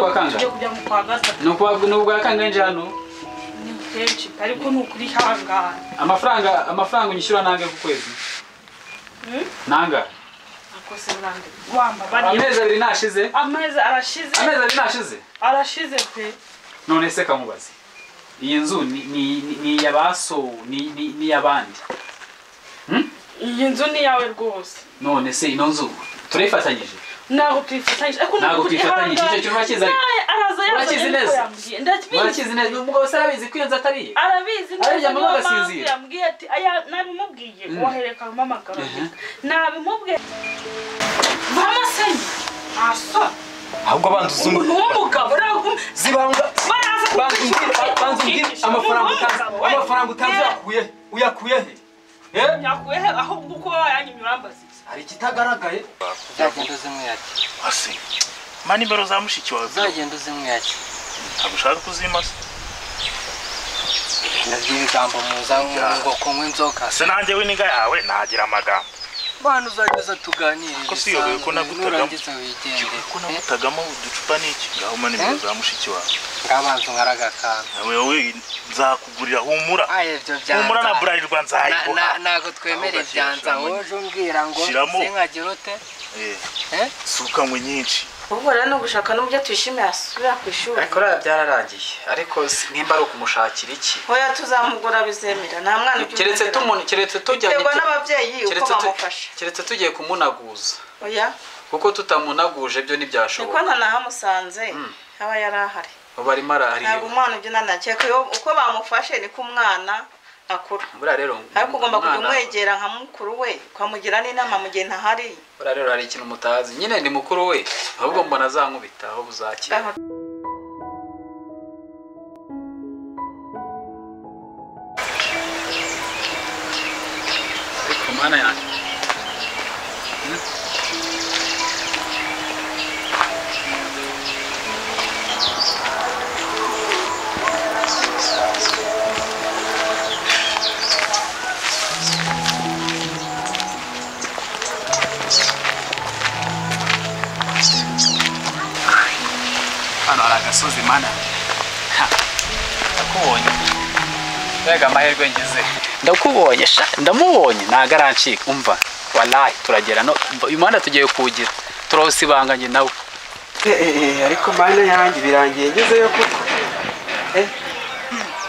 kwa kanga tujye kujya mu kwa gatatu nubwo yakanga hano ni kenshi ariko nukuri hangana amafaranga unyishyura nange ku kwezi nanga akose urande wamba bari amezi abiri nashize arashize pe none se kamubaze iyi nzu ni yabaso ni yabandi iyi nzu ni yawe rwose none se ino nzu turifatanyije ntago twifatanyije ariko icyo kintu urakizi urakizi neza umugabo se arabizi ko iyo nzu atariye arabizi neza niyo mpamvu yambwiye ati aya nabimubwiye wahereka amamagara nabimubwiye bamusenye asa ahubwo banduza umugabo zibanga amafaranga utanze uyakuye he nyakuye he ahubwo uko yanyimye urambaza hari kitagaragaye uzagenda uzimwiyake ase mani mbero za mushiki wawe uzagenda uzimwiyake agushaka kuzimasa nabyo ibigambo muza ngo kunywa inzoka se nanjye we niga yawe nagira amagambo bana uzageza tuganirire ko siyoboye ko nagutagamo ko nagutagamo uducupa n'iki ngaho mani mbero za mushiki wawe ngabanza nkaragakana nawe nzakugurira humura ibyo byanza humura na burarirwa nzayiguha nago twemereye byanza woje umbwira ngo sinkagira ute sukanywe nyinshi ubwo rero no gushaka n'ubyo twishimiye asubira ku ishuri ariko rero byararangiye ariko nimba ari ukumushakira iki oya tuzamugura bizemera nta mwana keretse tujyanye n'ababyeyi uko bamufasha keretse tugiye kumunaguza oya kuko tutamunaguje byo ntibyashoboka niko ntanahamusanze aba yari ahari ubu arimo arahari ntabwo umwana ujya unanakeka uko bamufashe niko umwana akura buriya rero ariko ugomba kujya umwegera nka mukuru we ukamugira n'inama mu gihe ntahari buriya rero hari ikintu mutazi nyine ni mukuru we ahubwo mbona azankubita aho buzakira ariko mana yanjye hano hari agasozi mana ndakubonye mbega amahirwe ngize ndakubonye ndamubonye ntago arancika umva wallahi turagera no uyu muhanda tugiye kuwugira turawusibanganye nawe ariko mana yanjye birangiye ngezeyo kuko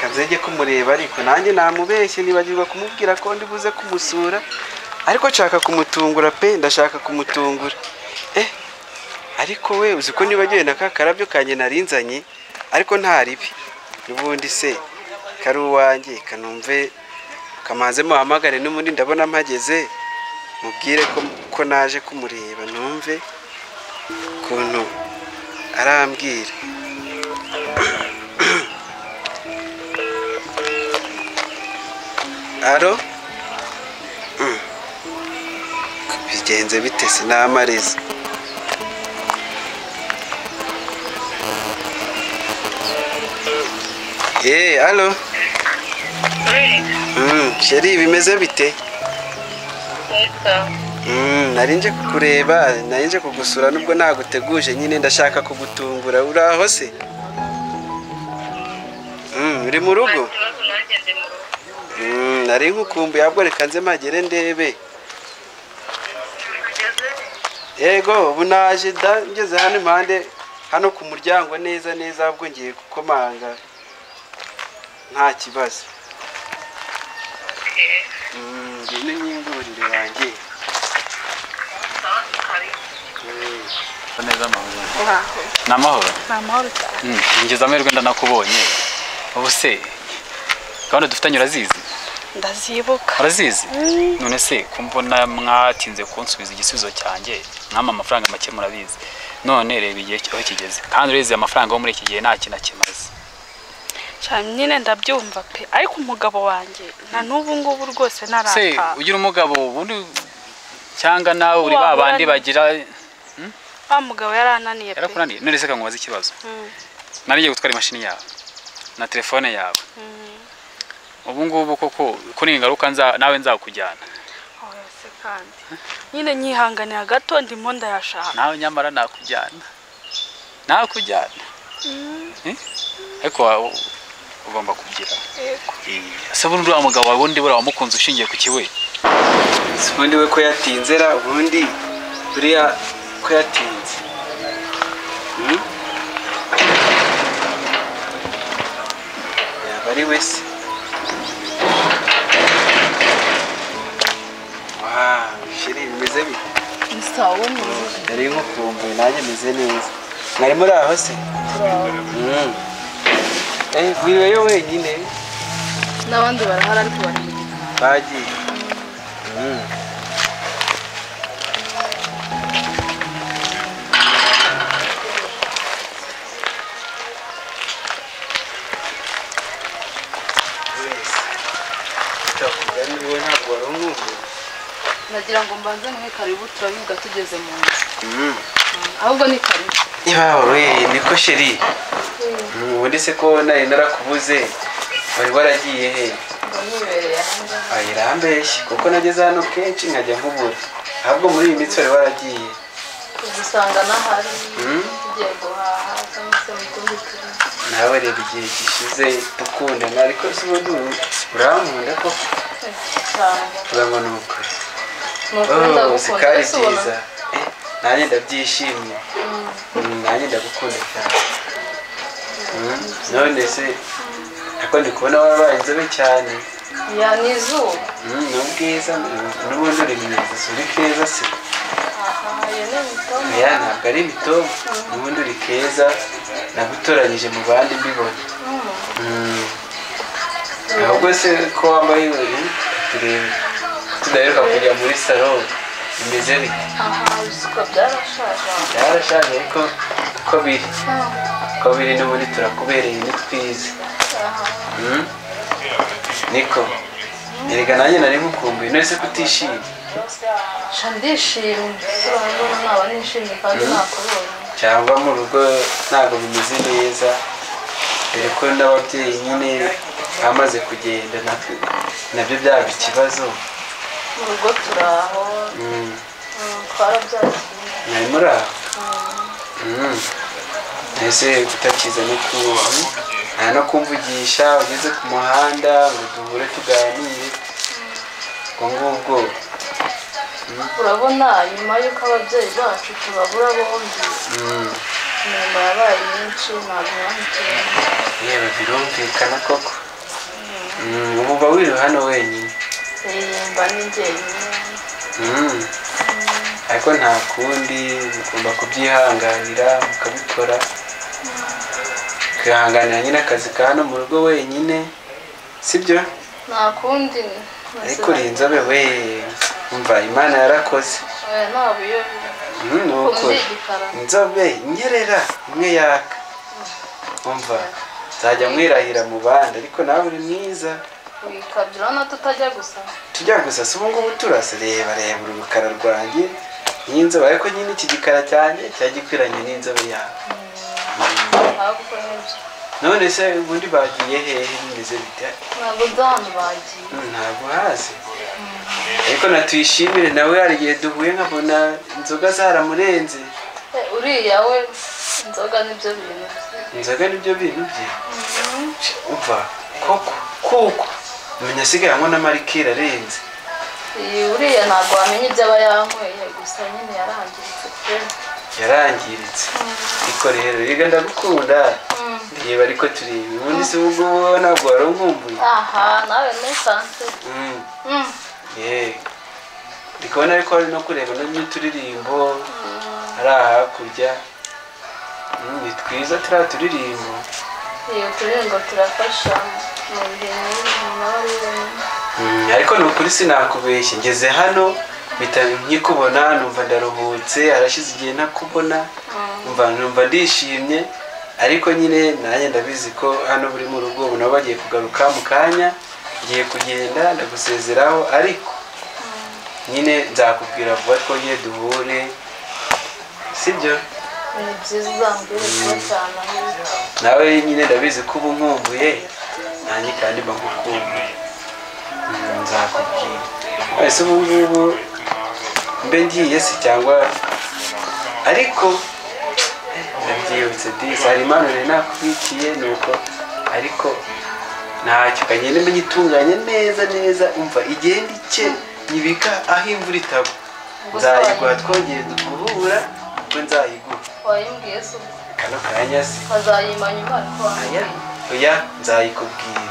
kanzege kumureba ariko nanjye namubeshye nibagirwa kumubwira ko ndi buze kumusura ariko nshaka kumutungura pe ndashaka kumutungura ariko we uzi ko nibagiwe na kakarabyo kanje narinzanye ariko nta ribi n'ubundi se kari uwanjye kanumve kamanze muhamagare n'umundi ndabona mpageze mubwire ko naje kumureba numve kuntu arambwira aro bigenze bite sinamariza alo sheri bimeze bite nari nje kukureba nari nje kugusura nubwo naguteguje nyine ndashaka kugutungura uraho se uri mu rugo nari nkukumbuye ahubwo reka nze mpagere ndebe yego ubu naje ngeze hano impande hano ku muryango neza neza ahubwo ngiye gukomanga nta kibazo ngene nyingurire wanjye neza amahoro namahoro ngeze amahirwe ndanakubonye ubu se gahunda dufitanye urazizi ndazibuka urazizi none se kumbona mwatinze kunsubiza igisubizo cyanjye mwama amafaranga make murabizi none reba igihe cyaho kigeze kandi ureze amafaranga yo muri iki gihe nta kintu kimaze cyane nyine ndabyumva pe ariko umugabo wanjye na n'ubu ngubu rwose narata se ugira umugabo ubundi cyangwa nawe uri babandi bagira wa mugabo yarananiye pe yarakunaniye none se kankubaza ikibazo nariye gutwara imashini yawe na telefone yawe ubu ngubu koko kuri ingaruka nawe nzakujyana oya se kandi nyine nyihanganira gato ndimo ndayashaka nawe nyamara nakujyana nakujyana ariko ugomba kubyira ese bundi uriya mugabo wawe ubundi buriya wamukunze ushingiye ku kiwe ubundi we ko yatinzera ubundi buriya ko yatinze yaba ari we se shiri bimeze bite ni sawa neza nari nkukumbuye nanjye meze neza mwari muri aho se wiriweyo wenyine n'abandi barahari ariko bari mu gikari bagiye nagira ngo mbanze mwe karibu turabivuga tugeze mu nzu ahubwo ni karibu we niko sheri ubundi se ko nari narakubuze wari waragiye he nibereye hanze irambeshye kuko nageze hano kenshi nkajya nkubura ahubwo muri iyi minsi wari waragiye kugusanga n'ahari tugiye guhaha cyangwa se mu tundi turimo nawe reba igihe gishize dukundana ariko se ubundi urankunda koko urabona ni ukuri sikari byiza nanjye ndabyishimiye nanjye ndagukunda cyane none se ariko ndi kubona warabaye inzobe cyane ya ni izuba ni ubwiza n'ubundi uri mwiza si uri keza se iyo ni imitoma ntabwo ari imitoma n'ubundi uri keza nagutoranyije mu bandi mbibona ahubwo se ko wambaye turebe tudaheruka kujya muri salo bimeze bite ibisuko byarashaje ariko uko biri n'ubundi turakubereye ni twiza niko erega nanjye nari nkukumbuye none se kutishimye ndishimye urabona naba nishimye kandi nakubonye cyangwa mu rugo ntabwo bimeze neza dore ko n'ababyeyi nyine bamaze kugenda nabyo byaba ikibazo mu rugo turaho twarabyakiriye mwari muri aho ese kutakiza no kumvugisha ugeze ku muhanda ngo duhure tuganire ubwo ngubwo urabona nyuma y'uko ababyeyi bacu tubabura bombi imirimo yabaye myinshi ntabwo bamukeneye yewe birumvikana koko ubu uba wiri hano wenyine mba ni njyenyine ariko nta kundi mugomba kubyihanganira mukabikora ukihanganira nyine akazi ka hano mu rugo wenyine sibyo nta kundi ariko uri inzobe we umva imana yarakoze ntabwo iyo nukuri inzobe nyerera imwe yaka umva nzajya mwirahira mu bandi ariko nawe uri mwiza wikabyira no tutajya gusa tujya gusa si ubu ngubu turasa reba uru rukara rwanjye n'inzobe ariko nyine iki gikara cyanjye cyagikwiranye n'inzobe yawe none se ubundi bagiye hehe bimeze bite ntabwo nzi ahantu bagiye ntabwo hazi ariko natwishimire nawe hari igihe duhuye nkabona inzoga zaramurenze uriya we inzoga nibyo bintu bye umva kuko umenya asigaye anywa n'amarikeri arenze uriya ntabwo wamenya ibyo aba yanyweye gusa nyine yarangiritse pe yarangiritse ariko rero rega ndagukunda ndeba ariko tureba ubundi se ubwo ntabwo wari unkumbuye nawe ntusanze ndi kubona ariko hari no kureba n'uturirimbo ari hakurya ni twiza turiya turirimbo uturirimbo turafasha mu bihe nk'ibi ariko ni ukuri sinakubeshye ngeze hano mpita nkikubona numva ndaruhutse harashize igihe ntakubona numva ndishimye ariko nyine nanjye ndabizi ko hano buri mu rugo ubu nabo bagiye kugaruka mu kanya ngiye kugenda ndagusezeraho ariko nyine nzakubwira vuba twongeye duhure sibyo ni byiza uzambwira vuba cyane nawe nyine ndabizi ko ubu nkumbuye nanjye kandi mba ngukumbuye nzakubwira ese ubu ngubu mbe ngiye se cyangwa ariko ndabyibutse disi hari impano nari nakubikiye nuko ariko ntacyo kagenda mbigitunganya neza umva igenda ike nyibika aho imvura itagwa nzayiguha twongeye guhura ubwo nzayiguha wayimbwiye se kano kanya se azayimanya imana ko oya nzayikubwira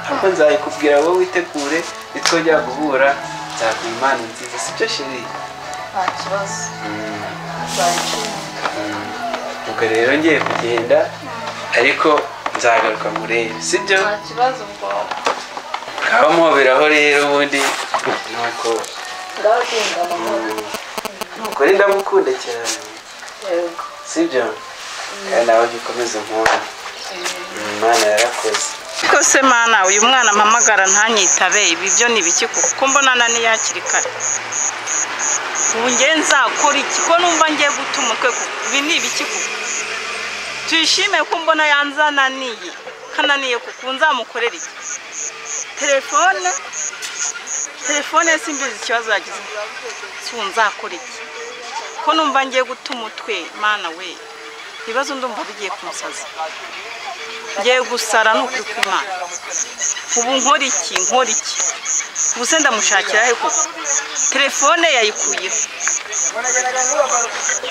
ahubwo nzayikubwira wowe witegure nitwongera guhura nzaguha impano nziza sibyo sheri nta kibazo nzayishimira ubwo rero ngiye kugenda ariko nzagaruka murebe sibyo nta kibazo ubwo kaba muhoberaho rero ubundi nuko ngaho genda amahoro nuko rero ndamukunda cyane yego sibyo kandi nawe gikomeza unkunda Imana yarakoze ariko se mana uyu mwana mpamagara ntanyitabe ibi byo ni biki kuko mbona naniye hakiri kare ubu ngiye nzakora iki ko numva ngiye guta umutwe ibi ni ibiki kuko tuyishime ko mbona yanzananiye kananiye kuko nzamukorera iki telefone simbizi ikibazo yagize si nzakora iki ko numva ngiye guta umutwe mana we ibibazo ndumva bigiye kumusaza ngiye gusara n'ukuri kw'Imana ubu nkora iki ubu se ndamushakira he koko telefone yayikuyeho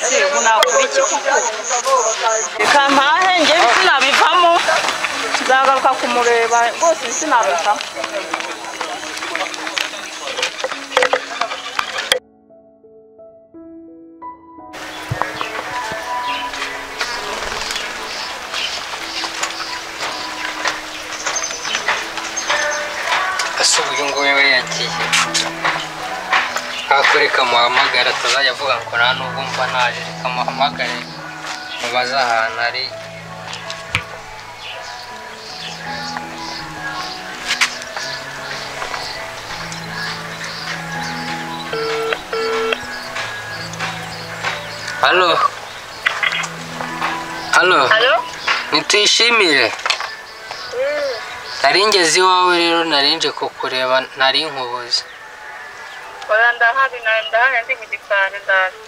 se ubu nakora iki koko reka mpahe ngewe sinabivamo nzagaruka kumureba rwose sinabivamo Reka muhamagara tuzajya avuga ngo nta nubwo mva naje reka muhamagare mubaze ahantu ari halo nitwishimire nari ngeze iwawe rero nari nje kukureba nari nkubuze ndahari ndi mu gikari ndaje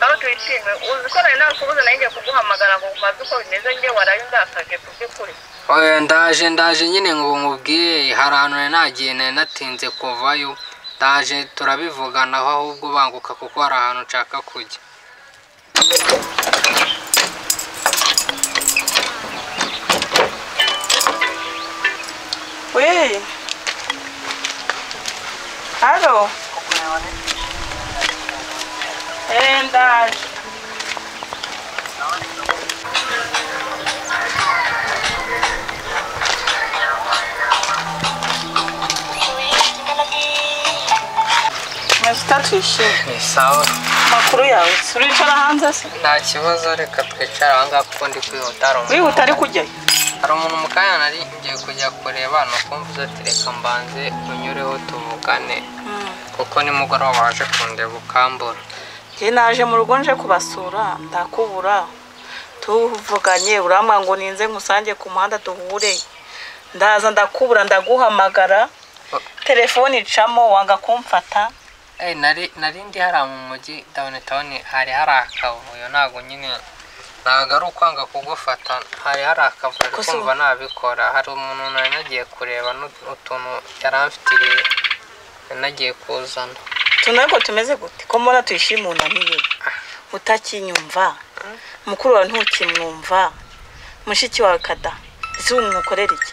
aho twishime uzi ko nari nakubuze nari ngiye kuguhamagara ngo umaze uko bimeze njye warayo ndakaje ku by'ukuri oya ndaje nyine ngo nkubwire hari ahantu nari nagiye nari natinze kuvayo ndaje turabivuganaho ahubwo banguka kuko hari ahantu nshaka kujya we halo ndaje twishimye sawa makuru yawe turicara hanze se nta kibazo reka twicara aha ngaha kuko ndi kwihuta wihuta ari kujyayo hari umuntu mu kanya nari ngiye kujya kureba ni ukumva ati reka mbanze unyureho tuvugane kuko nimugoroba waje kundeba ukambura njye naje mu rugo nje kubasura ndakubura tuvuganye urambwa ngo ninze nkusange ku muhanda duhure ndaza ndakubura ndaguhamagara telefone icamo wanga kumfata nari ndi hariya mu mujyi downtown hari akavuyo ntabwo nyine ntabwo ari ukwanga kugufata hari akavuyo kumva nabikora hari umuntu nari nagiye kureba n'utuntu yari amfitiriye nagiye kuzana tunariko tumeze gute ko mbona tuyishimye unaniye utakinyumva mukuru wawe ntukimwumva mushiki wawe kada ese umukorera iki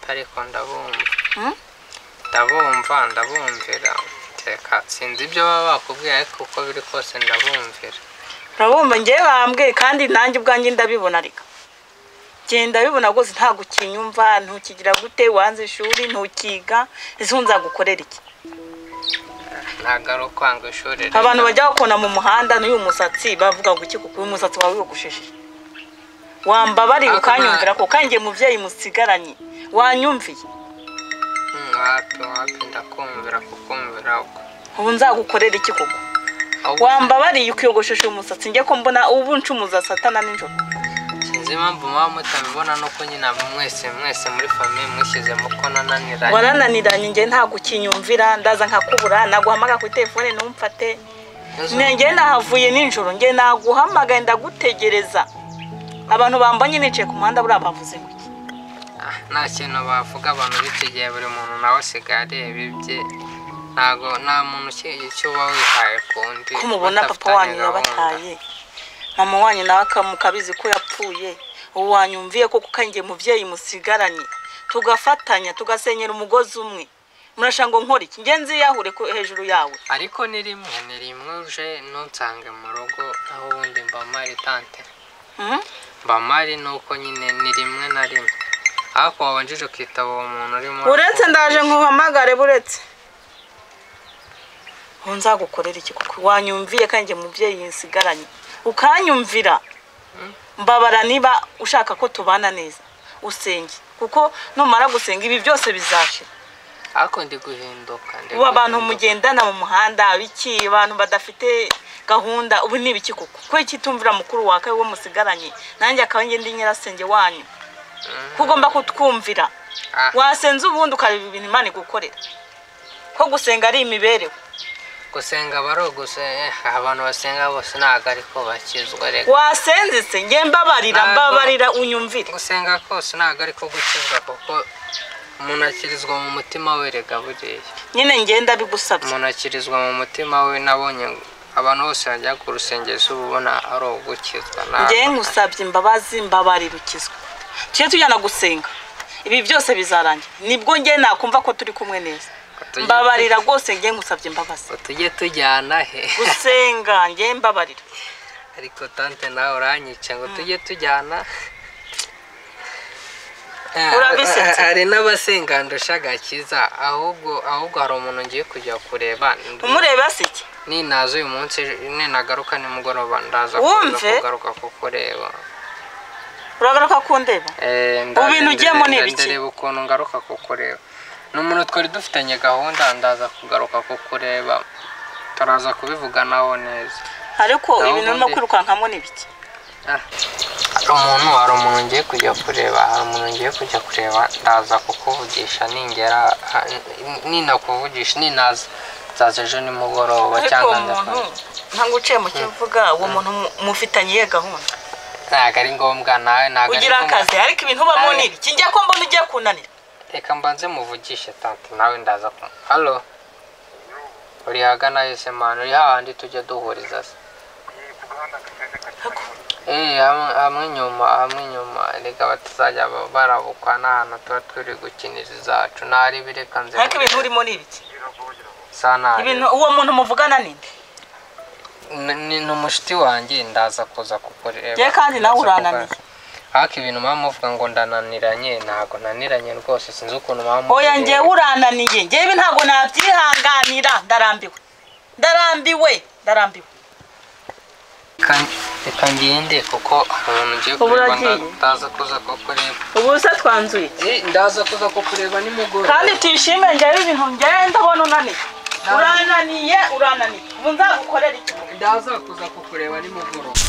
ariko ndabumvira teka sinzi ibyo baba bakubwiye ariko uko biri kose ndabumvira urabumva ngewe bambwiye kandi nanjye ubwanjye ndabibona reka genda bibona rwose ntabwo ukinyumva ntukigira gute wanze ishuri ntukiga ese nzagukorera iki ntabwo ari ukwanga ishuri abantu bajya bakona mu muhanda n'uyu musatsi bavuga ngo iki kuko uyu musatsi wawe wiyogoshesheje wambabariye ukanyumvira ko kanjye muvyeyi musigaranye wanyumviye wapi ndakumvira kukumvira ubu nzagukorera iki koko wambabariye ukiyogoshesha umusatsi njye ko mbona ubu ncumuza satana ninjoro sinzi impamvu muba mutabibona nuko nyine mwese muri famiye mwishyizemo ko nananiranye warananiranye njye ntabwo ukinyumvira ndaza nkakubura naguhamagara kuri telefone ntumfate nenge nahavuye ninjoro nge naguhamagaye ndagutegereza abantu bambanye nicaye ku muhanda buriya bavuze ngo nta kintu bavuga abantu bitegiye buri muntu nawe asigaye areba ibye ntago nta muntu icyo uba wihaye kundi ko mubona papa wanyu yabataye mama wanyu nawe akamukabizi ko yapfuye ubu wanyumviye ko kukangiye muvyeyi musigaranye tugafatanya tugasenyera umugozi umwe murashaka ngo nkora iki ngenzi yahure ko hejuru yawe ariko ni rimwe uje ntunsange mu rugo aho ubundi mba mari tante mba mari nuko nyine ni rimwe na rimwe ariko wabanjije kwitaba uwo muntu urimo uretse ndaje nkuhamagare buretse nzagukorera iki kuko wanyumviye kanjye muvyeyi nsigaranye ukanyumvira mbabara niba ushaka ko tubana neza usenge kuko numara gusenga ibi byose bizashira ariko ndi guhinduka ubu abantu mugendana mu muhanda biki abantu badafite gahunda ubu ni biki kuko ko iki tumvira mukuru wakaye wo musigaranye nanjye akabanje ndi nyirasenge wanyu kugomba kutwumvira wasenze ubundi ukareba ibintu Imana igukorera ko gusenga ari imibereho gusenga baroguse abantu basenga bose ntago ariko bakizwa rega wasenze se nge mbabarira unyumvire gusenga kose ntago ariko gukizwa kuko umuntu akirizwa mu mutima we rega buriya nyine ngenda bigusabye umuntu akirizwa mu mutima we nabonye abantu bose bajya ku rusengero ubona ari ugukizwa nge ngusabye imbabazi mbabarira ukizwa tujye tujyana gusenga ibi byose bizarangira nibwo nge nakumva ko turi kumwe neza mbabarira rwose nge ngusabye imbabazi tujye tujyana he gusenga nge mbabarira ariko tante nawe uranyica ngo tujye tujyana hari n'abasenga ndushaga kiza ahubwo hari umuntu ngiye kujya kureba umureba se iki ninaza uyu munsi ninagaruka nimugoroba ndaza kugaruka kukureba uragaruka kundeba ubintu ugiyemo ni ibiki ndareba ukuntu ngaruka kukureba n'umuntu twari dufitanye gahunda ndaza kugaruka kukureba turaza kubivuganaho neza ariko ibintu no kwirukankamo ni ibiki hari umuntu ngiye kujya kureba ndaza kukuvugisha ningera ninakuvugisha ninaza nzaza ejo nimugoroba cyangwa ntabwo uciye mu kivuga uwo muntu mufitanye iye gahunda ntabwo ari ngombwa nawe ntabwo ari ugira akazi ariko ibintu ubamo ni ibiki njya ko mbona ugiye kunanira reka mbanze muvugishe tante nawe ndaza ko halo uri hagana yese mwana uri hahandi tujya duhuriza se hamwe nyuma reka batazajya barabukwa n'ahantu tuba turi gukinira izacu ntari bireka nze ariko ibintu urimo ni ibiki sana ibintu uwo muntu muvugana ninde ni umushiti wanjye ndaza kuza kukureba ye kandi nawe urananiye ariko ibintu mama muvuga ngo ndananiranye ntago naniranye rwose sinzi ukuntu mama oya ngewe urananiye ngewe ntago nabyihanganira ndarambiwe reka ngende kuko umuntu ngiye kureba ndaza kuza kukureba ubu se twanzuye ndaza kuza kukureba nimugoroba kandi tuyishime ngewe ibintu ngewe ndabona unaniye urananiye ubu nzagukorera iki ndaza kuza kukureba nimugoroba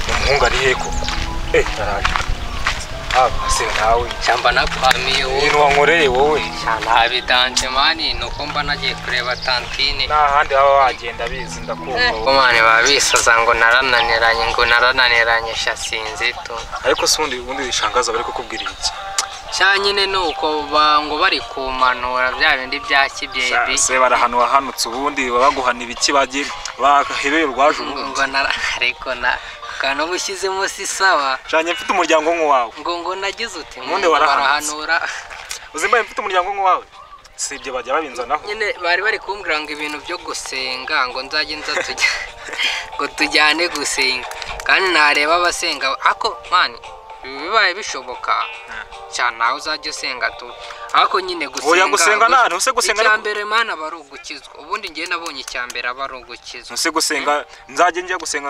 umuhungu ari heko araje se nawe cyamba nakwamiye wowe ibintu wankoreye wowe nta bidanje mani nuko mba nagiye kureba tantine nta handi haba wagenda bizi ndakumva mani babisaza ngo narananiranye shasinzi tu ariko se ubundi bishangaza bari kukubwira iki cyanyine nuko ngo bari kumanura bya bindi bya kibyebi se barahanwa hanutse ubundi baguhana ibiki bagiye bahebeye urwaje ngo ariko kana bushyizemo si sawa cyane mfite umuryango nk'uwawe ngo nagize uti ubundi barahanura uzimbaye mfite umuryango nk'uwawe sibye bajya babinzanaho nyine bari kumbwira ngo ibintu byo gusenga ngo nzajye tujya ngo tujyane gusenga kandi nareba abasenga ako mani bibaye bishoboka cyane nawe uzajya usenga tu Ako nyine gusenga. Oya gusenga nani? Use gusenga. Icyambere mana bari ugukizwa. Ubundi ngiye nabonye icyambere aba ari ugukizwa. Use gusenga nzaje njya gusenga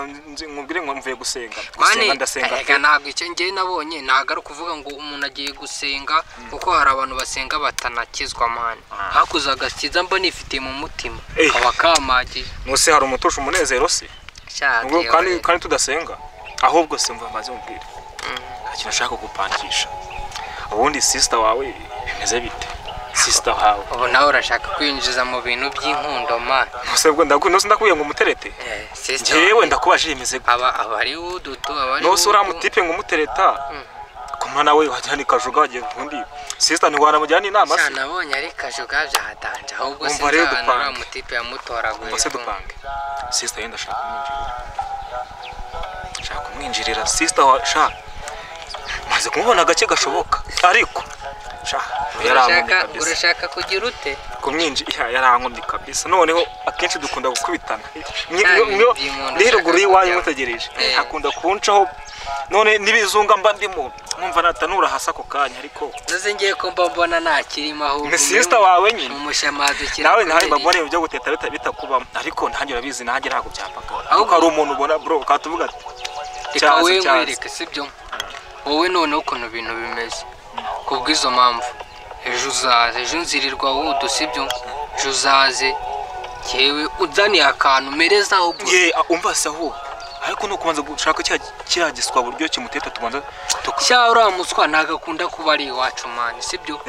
nkubwire ngo mvuye gusenga. Mani ndasenga. Ega ntabwo icyo ngiye nabonye ntabwo ari kuvuga ngo umuntu agiye gusenga kuko hari abantu basenga batanakizwa mani. Hakuza agakiza mba nifitiye mu mutima. Kaba kamagije. Nuse hari umutusha umunezero se. Cyane. Kandi tudasenga. Ahubwo se mva maze umbwire. Ikintu nashaka kupangisha. Ubundi sister wawe bimeze bite? Sister wawe. Ubu nawe urashaka kwinjiza mu bintu by'inkundo man. Nusebwo ndakuye ngo umuterete. Sister. Jewe ndakubaje imeze gute? Abari uduto abari. Nose uramutipe ngo umutereta. Kuma nawe wajyani kajuga wagiye ubundi. Sister ni wana mujyani inama se. Cyane nabonye ari kajuga byadanje ahubwo Umva rero se dupange. umutipe yamutoraguye. Mbese dupange. Sister yenda shaka kumwinjirira. Shaka kumwinjirira sister wa shaka. Maze kumubona gake gashoboka. Ariko urashaka kugira ute kumwinjira yarankundi kabisa noneho akenshi dukunda gukubitana niruguru yiwanyu mutegereje akunda kuncaho none nibizunga mba ndimo mwumva natanura hasa ko kanya ariko naze ngiye ko mbona nakirima ahubwo ni sister wawe nyine umushamadukira nawe ntaye mbabone ibyo guteta bitakubamo ariko ntange urabizi nanjye ntago byapaka ahubwo ari umuntu ubona bro katuvuga ati wewe wereke sibyo wowe none ukuntu ibintu bimeze kubwizo mpamvu ejo uzaze ejo nzirirwa wudu sibyo ejo uzaze yewe uzaniye akantu merezaho ye umva se aho ariko no kubanza gushaka cya giswa buryo kimuteta tubanza cya uramuswa nagakunda kuba ari iwacu mani sibyo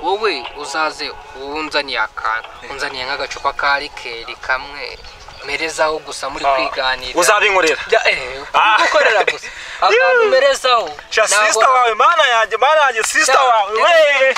wowe uzaze unzaniye akantu unzaniye nk'agacupa ka rikeri kamwe merezaho gusa muri kwiganira uzabinkorera gukorera gusa akantu merezaho sister wawe mana yanjye sister wawe we